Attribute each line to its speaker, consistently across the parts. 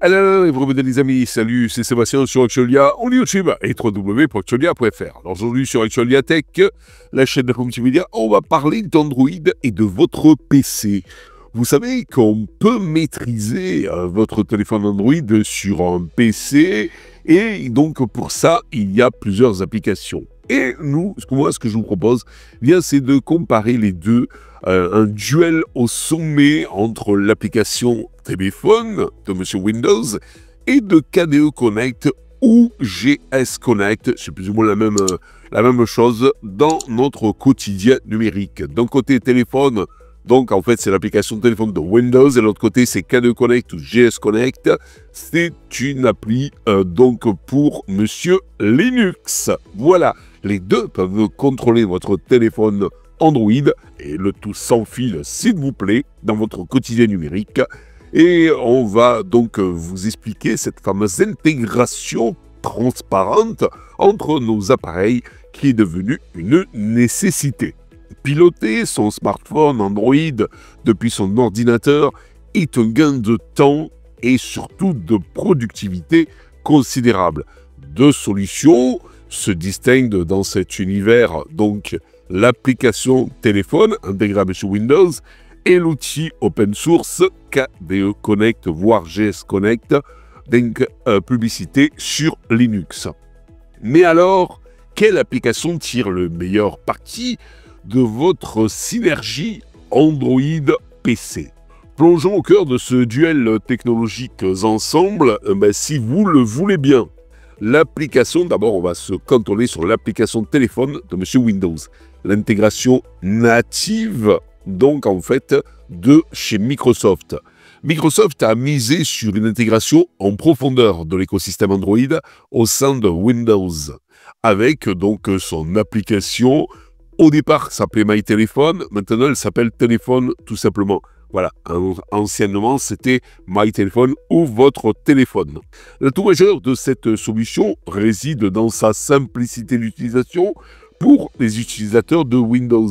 Speaker 1: Alors, vous revenez les amis, salut, c'est Sébastien sur Actualia, on est YouTube et www.actualia.fr. Alors aujourd'hui sur Actualia Tech, la chaîne de multimédia, on va parler d'Android et de votre PC. Vous savez qu'on peut maîtriser votre téléphone Android sur un PC et donc pour ça, il y a plusieurs applications. Et nous, ce que je vous propose, eh bien, c'est de comparer les deux, un duel au sommet entre l'application téléphone de Monsieur Windows et de KDE Connect ou GS Connect, c'est plus ou moins la même chose dans notre quotidien numérique. D'un côté téléphone, donc en fait c'est l'application téléphone de Windows et de l'autre côté c'est KDE Connect ou GS Connect, c'est une appli donc pour Monsieur Linux. Voilà, les deux peuvent contrôler votre téléphone Android et le tout sans fil s'il vous plaît dans votre quotidien numérique. Et on va donc vous expliquer cette fameuse intégration transparente entre nos appareils qui est devenue une nécessité. Piloter son smartphone Android depuis son ordinateur est un gain de temps et surtout de productivité considérable. Deux solutions se distinguent dans cet univers, donc l'application téléphone intégrable sur Windows et l'outil open source KDE Connect, voire GS Connect, donc publicité sur Linux. Mais alors, quelle application tire le meilleur parti de votre synergie Android-PC? Plongeons au cœur de ce duel technologique ensemble, si vous le voulez bien. L'application, d'abord on va se cantonner sur l'application téléphone de Monsieur Windows. L'intégration native, donc en fait, de chez Microsoft. Microsoft a misé sur une intégration en profondeur de l'écosystème Android au sein de Windows, avec donc son application. Au départ, ça s'appelait MyTelephone, maintenant elle s'appelle Téléphone tout simplement. Voilà, anciennement c'était MyTelephone ou votre téléphone. L'atout majeur de cette solution réside dans sa simplicité d'utilisation pour les utilisateurs de Windows.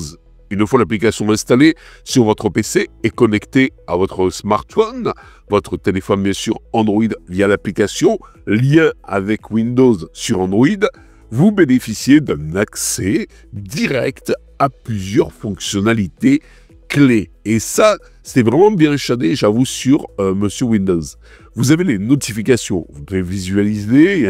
Speaker 1: Une fois l'application installée sur votre PC et connectée à votre smartphone, votre téléphone bien sûr Android via l'application, lien avec Windows sur Android, vous bénéficiez d'un accès direct à plusieurs fonctionnalités clés. Et ça, c'est vraiment bien shadé, j'avoue, sur Monsieur Windows. Vous avez les notifications, vous pouvez visualiser et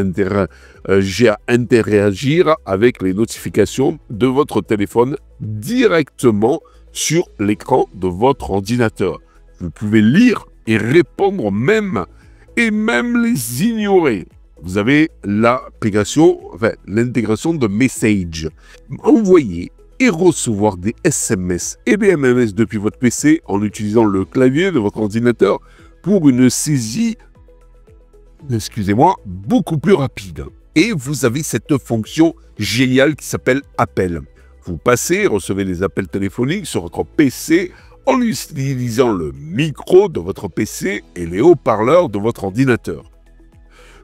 Speaker 1: interagir avec les notifications de votre téléphone directement sur l'écran de votre ordinateur. Vous pouvez lire et répondre même les ignorer. Vous avez l'intégration de Message. Envoyer et recevoir des SMS et des MMS depuis votre PC en utilisant le clavier de votre ordinateur pour une saisie, beaucoup plus rapide. Et vous avez cette fonction géniale qui s'appelle Appel. Vous passez et recevez des appels téléphoniques sur votre PC en utilisant le micro de votre PC et les haut-parleurs de votre ordinateur.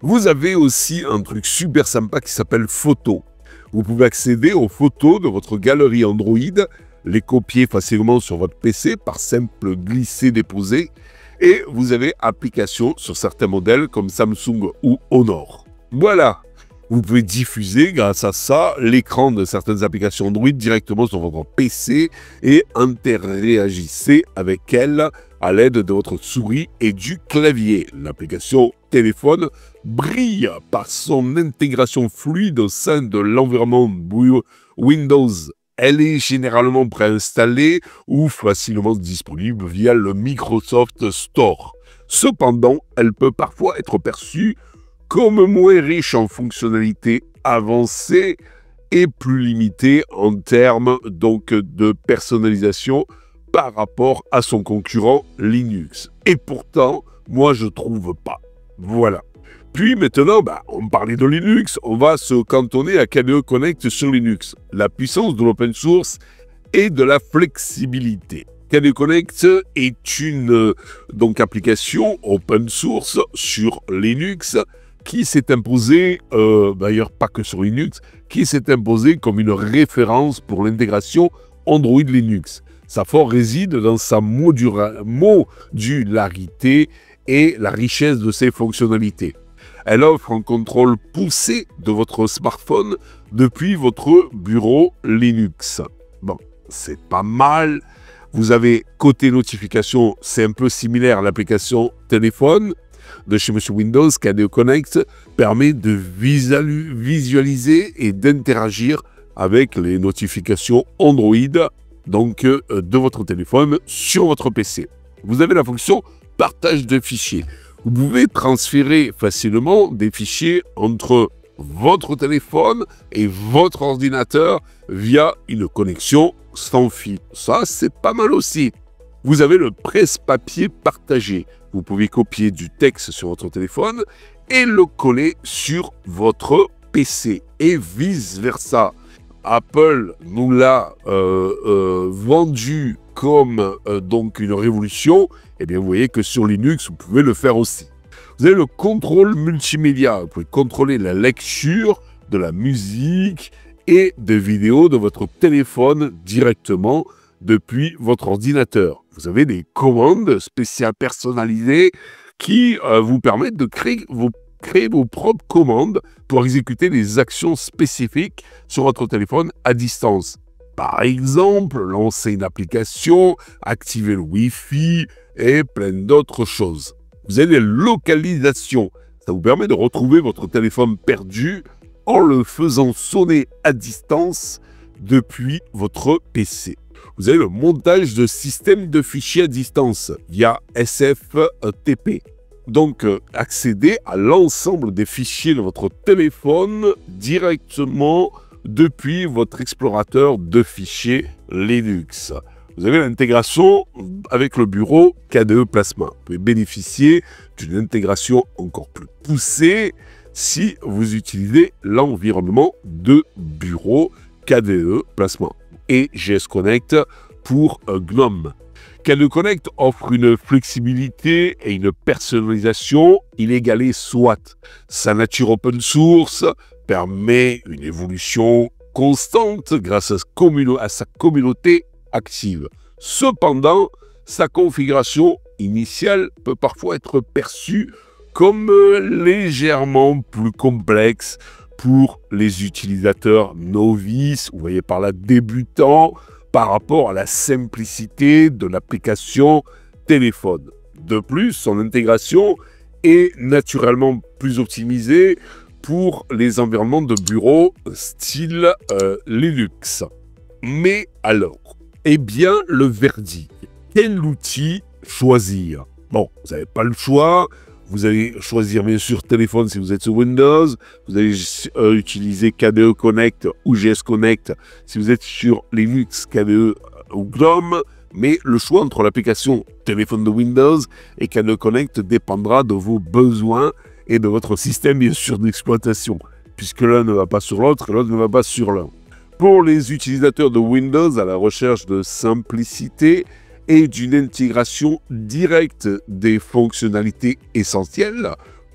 Speaker 1: Vous avez aussi un truc super sympa qui s'appelle Photos. Vous pouvez accéder aux photos de votre galerie Android, les copier facilement sur votre PC par simple glisser-déposer, et vous avez application sur certains modèles comme Samsung ou Honor. Voilà, vous pouvez diffuser grâce à ça l'écran de certaines applications Android directement sur votre PC et interagissez avec elles à l'aide de votre souris et du clavier. L'application téléphone brille par son intégration fluide au sein de l'environnement Windows. Elle est généralement préinstallée ou facilement disponible via le Microsoft Store. Cependant, elle peut parfois être perçue comme moins riche en fonctionnalités avancées et plus limitée en termes donc de personnalisation par rapport à son concurrent Linux. Et pourtant, moi je trouve pas. Voilà. Puis maintenant, on parlait de Linux, on va se cantonner à KDE Connect sur Linux. La puissance de l'open source et de la flexibilité. KDE Connect est une application open source sur Linux qui s'est imposée, d'ailleurs pas que sur Linux, qui s'est imposée comme une référence pour l'intégration Android Linux. Sa force réside dans sa modularité et la richesse de ses fonctionnalités. Elle offre un contrôle poussé de votre smartphone depuis votre bureau Linux. Bon, c'est pas mal. Vous avez côté notification, c'est un peu similaire à l'application téléphone de chez Monsieur Windows. KDE Connect permet de visualiser et d'interagir avec les notifications Android, donc de votre téléphone sur votre PC. Vous avez la fonction partage de fichiers. Vous pouvez transférer facilement des fichiers entre votre téléphone et votre ordinateur via une connexion sans fil. Ça, c'est pas mal aussi. Vous avez le presse-papier partagé. Vous pouvez copier du texte sur votre téléphone et le coller sur votre PC et vice-versa. Apple nous l'a vendu comme donc une révolution. Eh bien, vous voyez que sur Linux, vous pouvez le faire aussi. Vous avez le contrôle multimédia. Vous pouvez contrôler la lecture de la musique et des vidéos de votre téléphone directement depuis votre ordinateur. Vous avez des commandes spéciales personnalisées qui vous permettent de créer vos propres commandes pour exécuter des actions spécifiques sur votre téléphone à distance. Par exemple, lancer une application, activer le Wi-Fi et plein d'autres choses. Vous avez des localisations. Ça vous permet de retrouver votre téléphone perdu en le faisant sonner à distance depuis votre PC. Vous avez le montage de systèmes de fichiers à distance via SFTP. Donc, accéder à l'ensemble des fichiers de votre téléphone directement depuis votre explorateur de fichiers Linux. Vous avez l'intégration avec le bureau KDE Plasma. Vous pouvez bénéficier d'une intégration encore plus poussée si vous utilisez l'environnement de bureau KDE Plasma et GS Connect pour GNOME. KDE Connect offre une flexibilité et une personnalisation inégalée soit. Sa nature open source permet une évolution constante grâce à sa communauté active. Cependant, sa configuration initiale peut parfois être perçue comme légèrement plus complexe pour les utilisateurs novices, vous voyez par là débutants, par rapport à la simplicité de l'application téléphone. De plus, son intégration est naturellement plus optimisée pour les environnements de bureau style Linux. Mais alors, eh bien, le verdict. Quel outil choisir? Bon, vous n'avez pas le choix. Vous allez choisir bien sûr téléphone si vous êtes sur Windows. Vous allez utiliser KDE Connect ou GS Connect si vous êtes sur Linux, KDE ou GNOME. Mais le choix entre l'application téléphone de Windows et KDE Connect dépendra de vos besoins et de votre système bien sûr d'exploitation. Puisque l'un ne va pas sur l'autre et l'autre ne va pas sur l'un. Pour les utilisateurs de Windows à la recherche de simplicité et d'une intégration directe des fonctionnalités essentielles,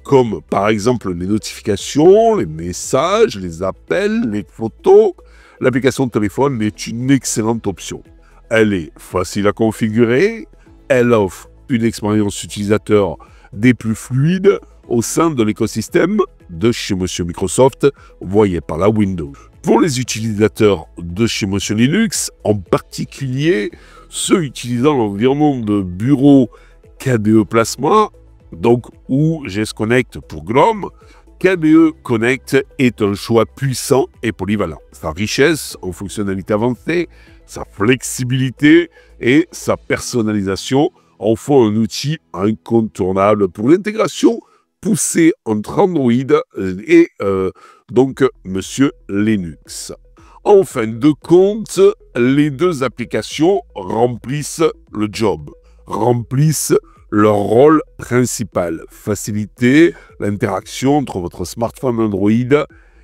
Speaker 1: comme par exemple les notifications, les messages, les appels, les photos, l'application de téléphone est une excellente option. Elle est facile à configurer, elle offre une expérience utilisateur des plus fluides au sein de l'écosystème de chez Monsieur Microsoft, voyez par là Windows. Pour les utilisateurs de chez Monsieur Linux, en particulier ceux utilisant l'environnement de bureau KDE Plasma, donc ou GS Connect pour GNOME, KDE Connect est un choix puissant et polyvalent. Sa richesse en fonctionnalités avancées, sa flexibilité et sa personnalisation en font un outil incontournable pour l'intégration poussée entre Android et donc Monsieur Linux. En fin de compte, les deux applications remplissent le job, remplissent leur rôle principal, faciliter l'interaction entre votre smartphone Android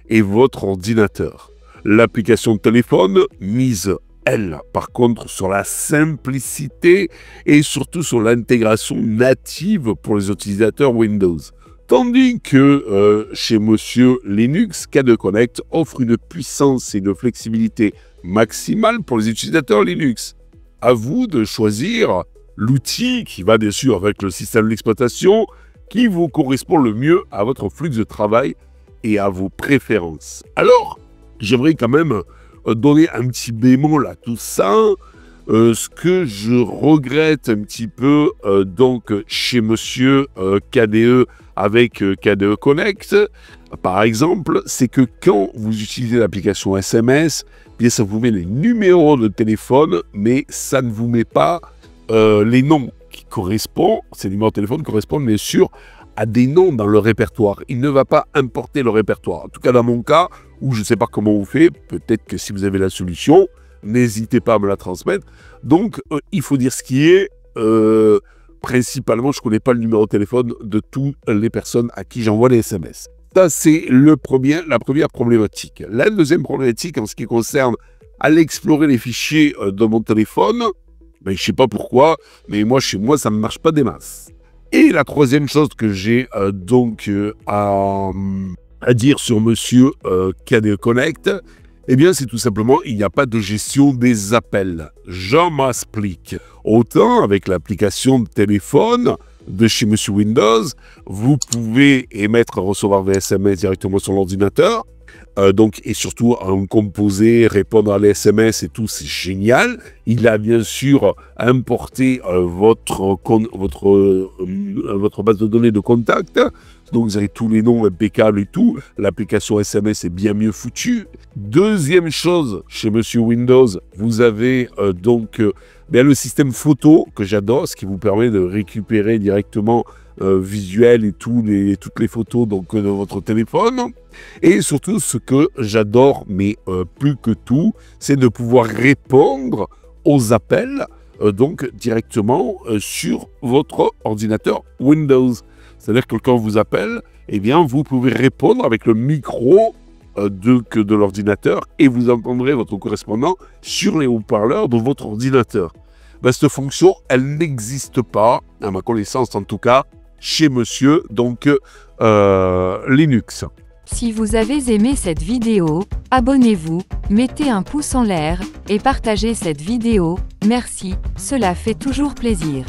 Speaker 1: et votre ordinateur. L'application de téléphone mise, elle, par contre, sur la simplicité et surtout sur l'intégration native pour les utilisateurs Windows. Tandis que chez Monsieur Linux, KDE Connect offre une puissance et une flexibilité maximale pour les utilisateurs Linux. À vous de choisir l'outil qui va bien sûr avec le système d'exploitation qui vous correspond le mieux à votre flux de travail et à vos préférences. Alors, j'aimerais quand même donner un petit bémol à tout ça. Ce que je regrette un petit peu donc chez Monsieur KDE avec KDE Connect, par exemple, c'est que quand vous utilisez l'application SMS, bien ça vous met les numéros de téléphone, mais ça ne vous met pas les noms qui correspondent. Ces numéros de téléphone correspondent bien sûr à des noms dans le répertoire. Il ne va pas importer le répertoire. En tout cas, dans mon cas, où je ne sais pas comment vous faites, peut-être que si vous avez la solution, n'hésitez pas à me la transmettre. Donc, il faut dire ce qui est. Principalement, je ne connais pas le numéro de téléphone de toutes les personnes à qui j'envoie les SMS. Ça, c'est la première problématique. La deuxième problématique, en ce qui concerne aller explorer les fichiers de mon téléphone, ben, je ne sais pas pourquoi, mais moi, chez moi, ça ne marche pas des masses. Et la troisième chose que j'ai à dire sur Monsieur KDE Connect, eh bien, c'est tout simplement, il n'y a pas de gestion des appels. Je m'explique. Autant avec l'application de téléphone de chez Monsieur Windows, vous pouvez émettre et recevoir des SMS directement sur l'ordinateur. Et surtout en composer, répondre à les SMS et tout, c'est génial. Il a bien sûr importé votre base de données de contact. Donc vous avez tous les noms impeccables et tout. L'application SMS est bien mieux foutue. Deuxième chose, chez Monsieur Windows, vous avez le système photo que j'adore, ce qui vous permet de récupérer directement visuel et toutes les photos de votre téléphone. Et surtout, ce que j'adore, mais plus que tout, c'est de pouvoir répondre aux appels directement sur votre ordinateur Windows. C'est-à-dire que quand on vous appelle, eh bien, vous pouvez répondre avec le micro de l'ordinateur et vous entendrez votre correspondant sur les haut-parleurs de votre ordinateur. Ben, cette fonction, elle n'existe pas, à ma connaissance en tout cas, chez Monsieur Linux.
Speaker 2: Si vous avez aimé cette vidéo, abonnez-vous, mettez un pouce en l'air et partagez cette vidéo. Merci, cela fait toujours plaisir.